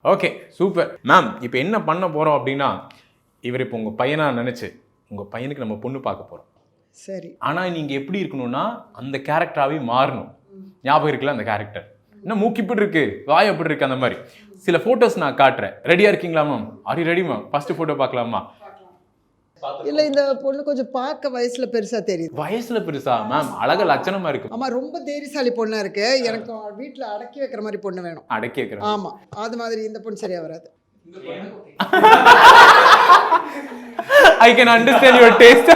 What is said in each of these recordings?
Okay super ma'am. இப்போ என்ன பண்ண போகிறோம் அப்படின்னா, இவர் இப்போ உங்கள் பையனாக நினச்சி உங்கள் பையனுக்கு நம்ம பொண்ணு பார்க்க போகிறோம். சரி. ஆனால் நீங்கள் எப்படி இருக்கணும்னா அந்த கேரக்டராகவே மாறணும். ஞாபகம் இருக்குல்ல அந்த கேரக்டர்? இன்னும் மூக்கு இப்படி இருக்கு, வாய் எப்படி இருக்கு, அந்த மாதிரி சில ஃபோட்டோஸ் நான் காட்டுறேன். ரெடியாக இருக்கீங்களா ma'am? Are you ready ma'am? First photo பார்க்கலாமா? இல்ல, இந்த பொண்ணு கொஞ்சம் பார்க்க வயசுல பெருசா தெரியுது. வயசுல பெருசா மேம்? அழக லட்சணமா இருக்கு. ஆமா, ரொம்ப தைரியசாலி பொண்ணா இருக்கு. எனக்கு வீட்டுல அடக்கி வைக்கிற மாதிரி பொண்ணு வேணும். அடக்கி வைக்கிறேன். ஆமா, அது மாதிரி இந்த பொண்ணு சரியா வராது. I can understand your taste.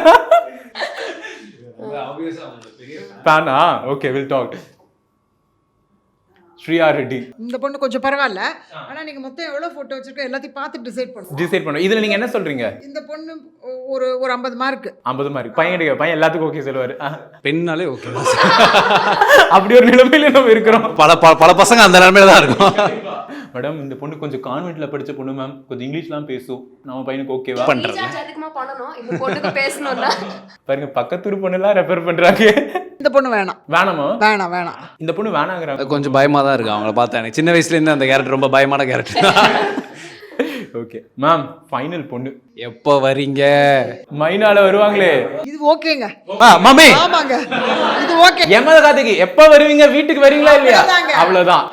Pana, okay, we'll talk. Shriya Reddy. இந்த பொண்ணு கொஞ்சம் பரவாயில்ல. ஆனா நீங்க மொத்தம் எவ்வளவு போட்டோ வச்சிருக்கோ எல்லாத்தையும் பார்த்து டிசைட் பண்ணுங்க. டிசைட் பண்ணுங்க. இதுல நீங்க என்ன சொல்றீங்க? இந்த பொண்ணு ஒரு 50 மார்க். 50 மார்க். பையன் எல்லாத்துக்கும் ஓகே சொல்லுவாரு. பெண்ணாலே ஓகே. அப்படி ஒரு நிலைமையில நம்ம இருக்கிறோம். பல பசங்க அந்த நிலைமையில தான் இருக்கும். மேடம், இந்த பொண்ணு கொஞ்சம் கான்வென்ட்ல படிச்ச பொண்ணு மேம், கொஞ்சம் இங்கிலீஷ்லாம் பேசும். நம்ம பையனுக்கு ஓகேவா? பண்றேன். அதுக்குமா பண்ணனும் இந்த பொண்ணுக்கு பேசணும்னா பாருங்க, பக்கத்து பொண்ணெல்லாம் ரெஃபர் பண்றாங்க. இந்த பொண்ணு வேணாம். வேணாமா? வேணாம். இந்த பொண்ணு வேணாங்கறாங்க. கொஞ்சம் பயமா தான் இருக்கு அவங்கள பார்த்தா. எனக்கு சின்ன வயசுல இருந்து அந்த கேரக்டர் ரொம்ப பயமான கேரக்டர். ஓகே மேம், ஃபைனல் பொண்ணு எப்போ வரீங்க? மைனால வருவாங்களே. இது ஓகேங்க. மாமி. ஆமாங்க, இது ஓகே. எமத காதைக்கு எப்ப வருவீங்க, வீட்டுக்கு வரீங்களா இல்லையா? அவ்வளவுதான்.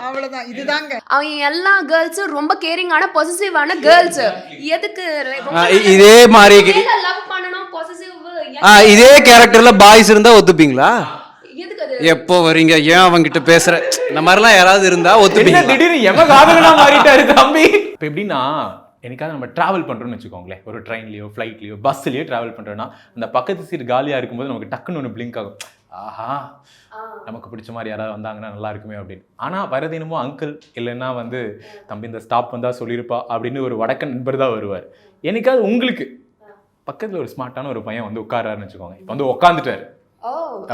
இதுதாங்க. அவங்க எல்லா கேர்ள்ஸும் ரொம்ப கேரிங்கான பொசசிவான கேர்ள்ஸ். எதுக்கு இதே மாதிரி லவ் பண்ணனும் பொசசிவ்? இதே கேரக்டர்ல பாய்ஸ் இருந்தா ஒத்துப்பீங்களா? எதுக்கு அது? எப்போ வரீங்க, ஏன் அவங்கிட்ட பேசுற, இந்த மாதிரிலாம் யாராவது இருந்தா ஒத்துப்பீங்க? திடீர்னு எம காதலனா மாறிட்டாரு தம்பி. இப்போ எப்படின்னா, எனக்காவது நம்ம டிராவல் பண்றோம்னு வச்சுக்கோங்களேன், ஒரு ட்ரெயின்லயோ ஃப்ளைட்லயோ பஸ்லயோ டிராவல் பண்றோம்னா, அந்த பக்கத்து சீட் காலியா இருக்கும்போது நமக்கு டக்குன்னு ஒன்று பிளிங்க் ஆகும். ஆஹா, நமக்கு பிடிச்ச மாதிரி யாராவது வந்தாங்கன்னா நல்லா இருக்குமே அப்படின்னு. ஆனால் வரதினமோ அங்கிள் இல்லைன்னா வந்து தம்பி இந்த ஸ்டாப் வந்தா சொல்லியிருப்பா அப்படின்னு ஒரு வடக்க நண்பர் தான் வருவார். என்னைக்காவது உங்களுக்கு பக்கத்தில் ஒரு ஸ்மார்ட்டான ஒரு பையன் வந்து உட்காராருன்னு வச்சுக்கோங்க. இப்போ வந்து உட்காந்துட்டாரு.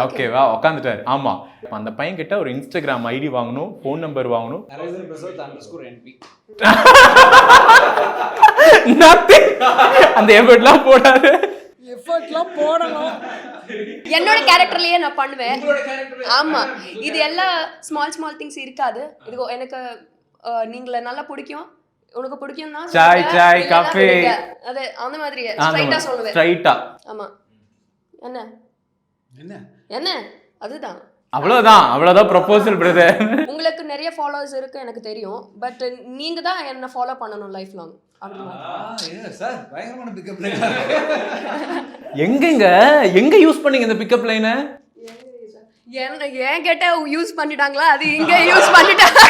ஓகேவா? உட்காந்துட்டாரு. ஆமா, அந்த பையன் கிட்ட ஒரு இன்ஸ்டாகிராம் ஐடி வாங்கணும், ஃபோன் நம்பர் வாங்கணும். அந்த எஃபர்ட்லாம் போடாது. எஃபர்ட்லாம் போடணும். என்னோட கேரக்டர்லயே நான் பண்ணுவேன். ஆமா, இது எல்லா ஸ்மால் திங்ஸ் இருக்காது. இது எனக்கு நீங்கள நல்லா பிடிக்கும், உனக்கு பிடிக்கும்னா சாய் காஃபி அது அந்த மாதிரி ஸ்ட்ரைட்டா சொல்லுவேன். ஸ்ட்ரைட்டா. ஆமா. என்ன அதுதான். அவ்வளவுதான் ப்ரொபோசல் பிரதர். உங்களுக்கு நிறைய ஃபாலோவர்ஸ் இருக்கு எனக்கு தெரியும். பட் நீங்க தான் என்ன ஃபாலோ பண்ணணும் லைஃப் லாங். எங்க யூஸ் பண்ணீங்க இந்த பிக்கப் லைனை? ஏன் கேட்ட யூஸ் பண்ணிட்டாங்களா? அது இங்க யூஸ் பண்ணிட்டாங்க.